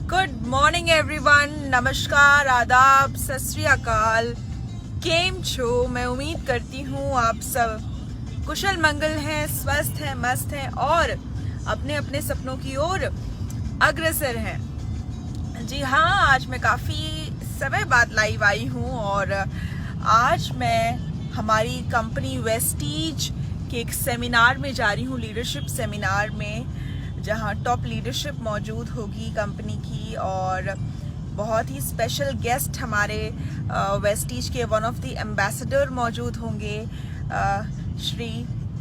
Good morning everyone, नमस्कार, आदाब, सत श्री अकाल। केम छो? मैं उम्मीद करती हूँ आप सब कुशल मंगल हैं, स्वस्थ हैं, मस्त हैं और अपने अपने सपनों की ओर अग्रसर हैं। जी हाँ, आज मैं काफ़ी समय बाद लाइव आई हूँ और आज मैं हमारी कंपनी वेस्टीज के एक सेमिनार में जा रही हूँ, लीडरशिप सेमिनार में, जहाँ टॉप लीडरशिप मौजूद होगी कंपनी की और बहुत ही स्पेशल गेस्ट हमारे वेस्टीज के वन ऑफ द एम्बेसडर मौजूद होंगे, श्री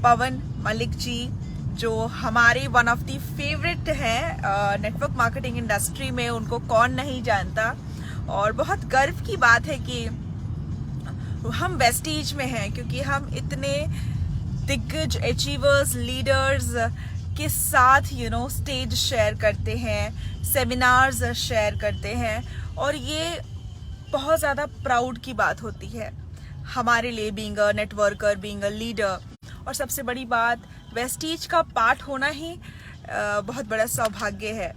पवन मलिक जी, जो हमारे वन ऑफ द फेवरेट हैं नेटवर्क मार्केटिंग इंडस्ट्री में। उनको कौन नहीं जानता और बहुत गर्व की बात है कि हम वेस्टीज में हैं, क्योंकि हम इतने दिग्गज अचीवर्स, लीडर्स के साथ स्टेज शेयर करते हैं, सेमिनार्स शेयर करते हैं और ये बहुत ज़्यादा प्राउड की बात होती है हमारे लिए, being a networker, being a leader. और सबसे बड़ी बात, वेस्टीज का पार्ट होना ही बहुत बड़ा सौभाग्य है।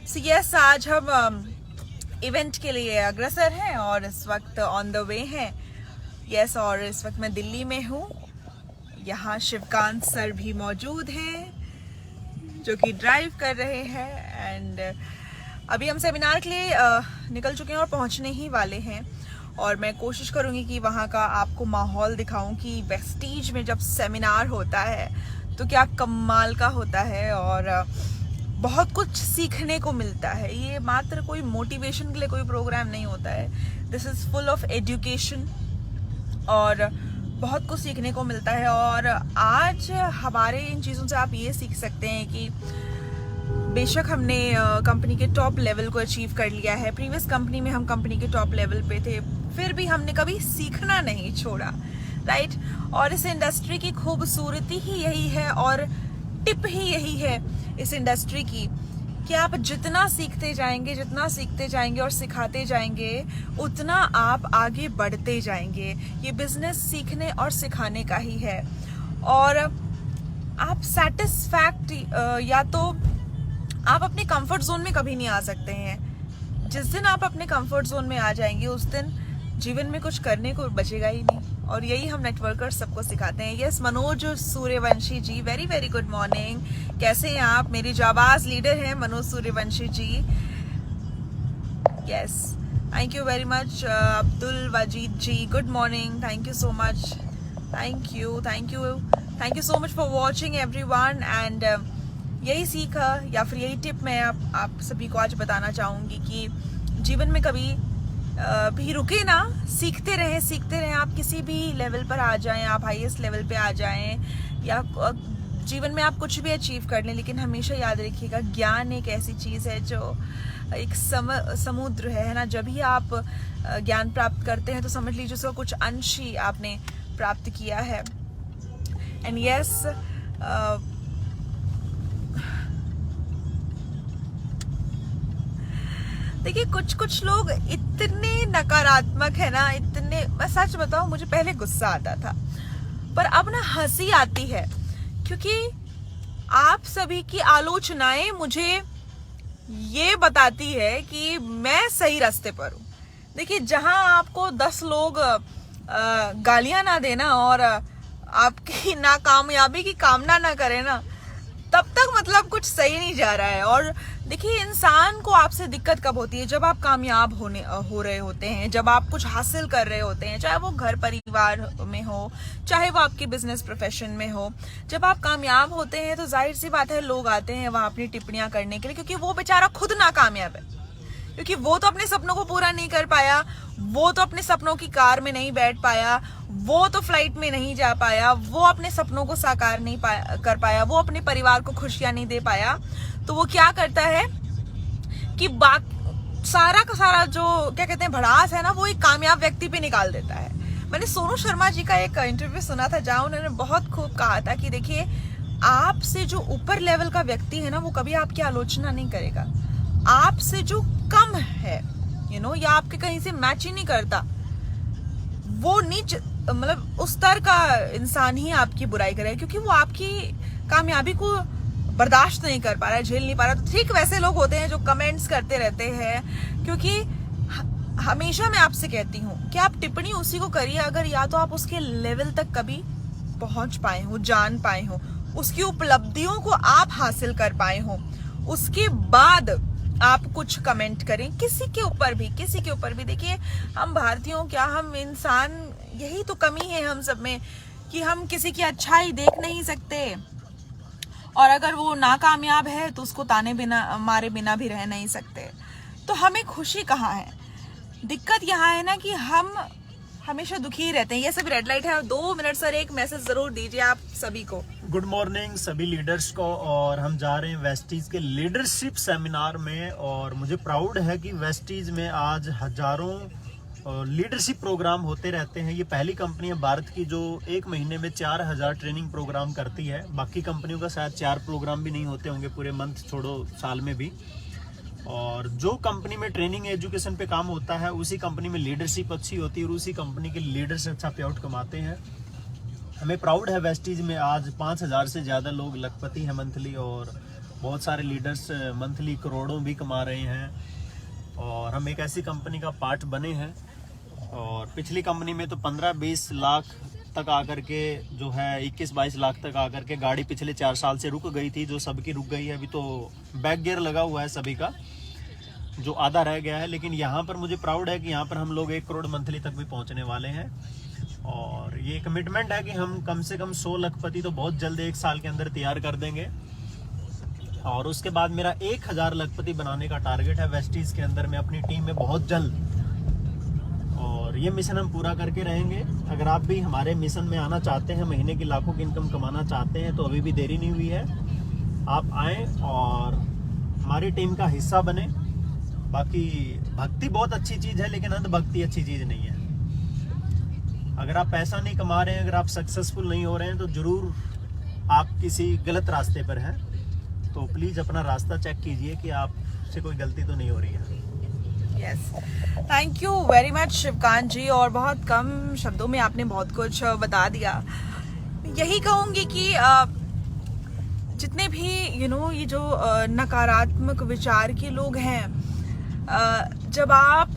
सो यस, आज हम इवेंट के लिए अग्रसर हैं और इस वक्त ऑन द वे हैं। यस, और इस वक्त मैं दिल्ली में हूँ। यहाँ शिवकांत सर भी मौजूद हैं जो कि ड्राइव कर रहे हैं एंड अभी हम सेमिनार के लिए निकल चुके हैं और पहुंचने ही वाले हैं। और मैं कोशिश करूंगी कि वहाँ का आपको माहौल दिखाऊं कि वेस्टीज में जब सेमिनार होता है तो क्या कमाल का होता है और बहुत कुछ सीखने को मिलता है। ये मात्र कोई मोटिवेशन के लिए कोई प्रोग्राम नहीं होता है, this is full of education और बहुत कुछ सीखने को मिलता है। और आज हमारे इन चीज़ों से आप ये सीख सकते हैं कि बेशक हमने कंपनी के टॉप लेवल को अचीव कर लिया है, प्रीवियस कंपनी में हम कंपनी के टॉप लेवल पे थे, फिर भी हमने कभी सीखना नहीं छोड़ा, राइट। और इस इंडस्ट्री की खूबसूरती ही यही है और टिप ही यही है इस इंडस्ट्री की कि आप जितना सीखते जाएंगे और सिखाते जाएंगे, उतना आप आगे बढ़ते जाएंगे। ये बिजनेस सीखने और सिखाने का ही है। और आप सैटिस्फैक्ट या तो आप अपने कंफर्ट जोन में कभी नहीं आ सकते हैं। जिस दिन आप अपने कंफर्ट जोन में आ जाएंगे, उस दिन जीवन में कुछ करने को बचेगा ही नहीं। और यही हम नेटवर्कर सबको सिखाते हैं। Yes, Manoj Suryavanshi ji, very very good morning. कैसे हैं आप? मेरी जाबाज लीडर हैं Manoj Suryavanshi ji. Yes, thank you very much. Abdul Wajid ji, good morning, thank you so much. Thank you so much for watching everyone. And यही सीख या फिर यही टिप मैं आप सभी को आज बताना चाहूँगी कि जीवन में कभी भी रुके ना, सीखते रहें। आप किसी भी लेवल पर आ जाएं, आप हाईएस्ट लेवल पे आ जाएं या जीवन में आप कुछ भी अचीव कर लें, लेकिन हमेशा याद रखिएगा, ज्ञान एक ऐसी चीज़ है जो एक समुद्र है ना। जब भी आप ज्ञान प्राप्त करते हैं तो समझ लीजिए उसका कुछ अंश ही आपने प्राप्त किया है। एंड यस, देखिए, कुछ लोग इतने नकारात्मक है ना, इतने, मैं सच बताऊं, मुझे पहले गुस्सा आता था पर अब ना हंसी आती है, क्योंकि आप सभी की आलोचनाएं मुझे ये बताती है कि मैं सही रास्ते पर हूँ। देखिए, जहां आपको 10 लोग गालियां ना देना और आपकी नाकामयाबी की कामना ना करे ना, तब तक मतलब कुछ सही नहीं जा रहा है। और देखिए, इंसान को आपसे दिक्कत कब होती है? जब आप कामयाब हो रहे होते हैं, जब आप कुछ हासिल कर रहे होते हैं, चाहे वो घर परिवार में हो, चाहे वो आपके बिजनेस प्रोफेशन में हो। जब आप कामयाब होते हैं तो जाहिर सी बात है, लोग आते हैं वहां अपनी टिप्पणियां करने के लिए, क्योंकि वो बेचारा खुद नाकामयाब है, क्योंकि वो तो अपने सपनों को पूरा नहीं कर पाया, वो तो अपने सपनों की कार में नहीं बैठ पाया, वो तो फ्लाइट में नहीं जा पाया, वो अपने सपनों को साकार नहीं कर पाया, वो अपने परिवार को खुशियां नहीं दे पाया। तो वो क्या करता है कि सारा का सारा जो क्या कहते हैं भड़ास है ना, वो एक कामयाब व्यक्ति पे निकाल देता है। मैंने सोनू शर्मा जी का एक इंटरव्यू सुना था जहां उन्होंने बहुत खूब कहा था कि देखिए, आपसे जो ऊपर लेवल का व्यक्ति है ना, वो कभी आपकी आलोचना नहीं करेगा। आपसे जो कम है या आपके कहीं से मैच ही नहीं करता, वो नीच मतलब उस स्तर का इंसान ही आपकी बुराई करे, क्योंकि वो आपकी कामयाबी को बर्दाश्त नहीं कर पा रहा है, झेल नहीं पा रहा, तो ठीक वैसे लोग होते हैं जो कमेंट्स करते रहते हैं। क्योंकि हमेशा मैं आपसे कहती हूँ कि आप टिप्पणी उसी को करिए अगर या तो आप उसके लेवल तक कभी पहुंच पाए हो, जान पाए हो, उसकी उपलब्धियों को आप हासिल कर पाए हो, उसके बाद आप कुछ कमेंट करें किसी के ऊपर भी। देखिए, हम भारतीयों, क्या हम इंसान, यही तो कमी है हम सब में कि हम किसी की अच्छाई देख नहीं सकते, और अगर वो नाकामयाब है तो उसको ताने बिना मारे बिना भी रह नहीं सकते। तो हमें खुशी कहाँ है? दिक्कत यहाँ है ना कि हम हमेशा दुखी ही रहते हैं। ये सभी रेड लाइट है, और 2 मिनट सर एक मैसेज जरूर दीजिए आप सभी को। गुड मॉर्निंग सभी लीडर्स को। और हम जा रहे हैं वेस्टीज के लीडरशिप सेमिनार में, और मुझे प्राउड है कि वेस्टीज में आज हजारों लीडरशिप प्रोग्राम होते रहते हैं। ये पहली कंपनी है भारत की जो 1 महीने में 4000 ट्रेनिंग प्रोग्राम करती है। बाकी कंपनियों का शायद 4 प्रोग्राम भी नहीं होते होंगे पूरे मंथ, छोड़ो साल में भी। और जो कंपनी में ट्रेनिंग एजुकेशन पे काम होता है, उसी कंपनी में लीडरशिप अच्छी होती है, और उसी कंपनी के लीडर्स अच्छा पे आउट कमाते हैं। हमें प्राउड है वेस्टीज में आज 5000 से ज़्यादा लोग लखपति हैं मंथली, और बहुत सारे लीडर्स मंथली करोड़ों भी कमा रहे हैं, और हम एक ऐसी कंपनी का पार्ट बने हैं। और पिछली कंपनी में तो 15-20 लाख तक आकर के जो है 21-22 लाख तक आकर के गाड़ी पिछले 4 साल से रुक गई थी, जो सबकी रुक गई है। अभी तो बैक गियर लगा हुआ है सभी का, जो आधा रह गया है। लेकिन यहाँ पर मुझे प्राउड है कि यहाँ पर हम लोग 1 करोड़ मंथली तक भी पहुँचने वाले हैं, और ये कमिटमेंट है कि हम कम से कम 100 लखपति तो बहुत जल्द 1 साल के अंदर तैयार कर देंगे। और उसके बाद मेरा 1000 लखपति बनाने का टारगेट है वेस्टीज के अंदर में अपनी टीम में बहुत जल्द, और ये मिशन हम पूरा करके रहेंगे। अगर आप भी हमारे मिशन में आना चाहते हैं, महीने की लाखों की इनकम कमाना चाहते हैं, तो अभी भी देरी नहीं हुई है, आप आएँ और हमारी टीम का हिस्सा बने। बाकी भक्ति बहुत अच्छी चीज़ है, लेकिन अंधभक्ति अच्छी चीज़ नहीं है। अगर आप पैसा नहीं कमा रहे हैं, अगर आप सक्सेसफुल नहीं हो रहे हैं, तो ज़रूर आप किसी गलत रास्ते पर हैं। तो प्लीज़ अपना रास्ता चेक कीजिए कि आपसे कोई गलती तो नहीं हो रही है। Yes, thank you very much Shivkant ji, और बहुत कम शब्दों में आपने बहुत कुछ बता दिया। यही कहूँगी कि जितने भी ये जो नकारात्मक विचार के लोग हैं, जब आप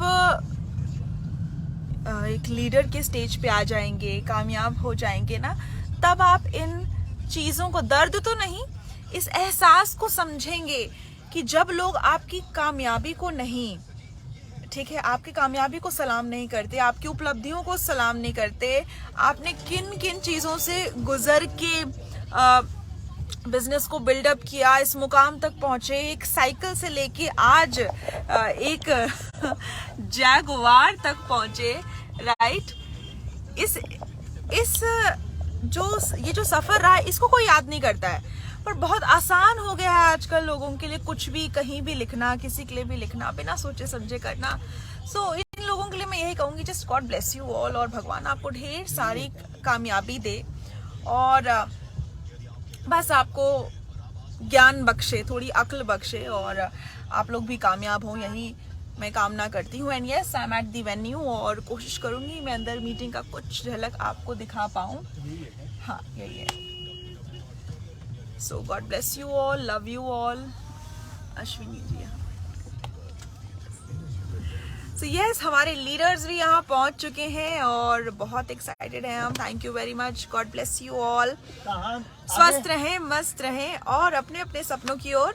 एक लीडर के स्टेज पे आ जाएंगे, कामयाब हो जाएंगे ना, तब आप इन चीज़ों को, दर्द तो नहीं, इस एहसास को समझेंगे कि जब लोग आपकी कामयाबी को नहीं, ठीक है, आपकी कामयाबी को सलाम नहीं करते, आपकी उपलब्धियों को सलाम नहीं करते, आपने किन किन चीज़ों से गुजर के बिजनेस को बिल्डअप किया, इस मुकाम तक पहुंचे, एक साइकिल से लेके आज एक जैगुआर तक पहुंचे, राइट। ये जो सफर रहा है, इसको कोई याद नहीं करता है, पर बहुत आसान हो गया है आजकल लोगों के लिए कुछ भी कहीं भी लिखना, किसी के लिए भी लिखना, बिना सोचे समझे करना। सो इन लोगों के लिए मैं यही कहूंगी, just God bless you all, और भगवान आपको ढेर सारी कामयाबी दे, और बस आपको ज्ञान बख्शे, थोड़ी अक्ल बख्शे, और आप लोग भी कामयाब हो, यही मैं कामना करती हूँ। And yes, I am at the venue, और कोशिश करूंगी मैं अंदर मीटिंग का कुछ झलक आपको दिखा पाऊँ। हाँ, यही है। So God bless you all, love you all. Ashwini ji, so yes, हमारे लीडर्स भी यहाँ पहुँच चुके हैं, और बहुत एक्साइटेड हैं हम। Thank you very much, God bless you all. स्वस्थ रहें, मस्त रहें, और अपने अपने सपनों की ओर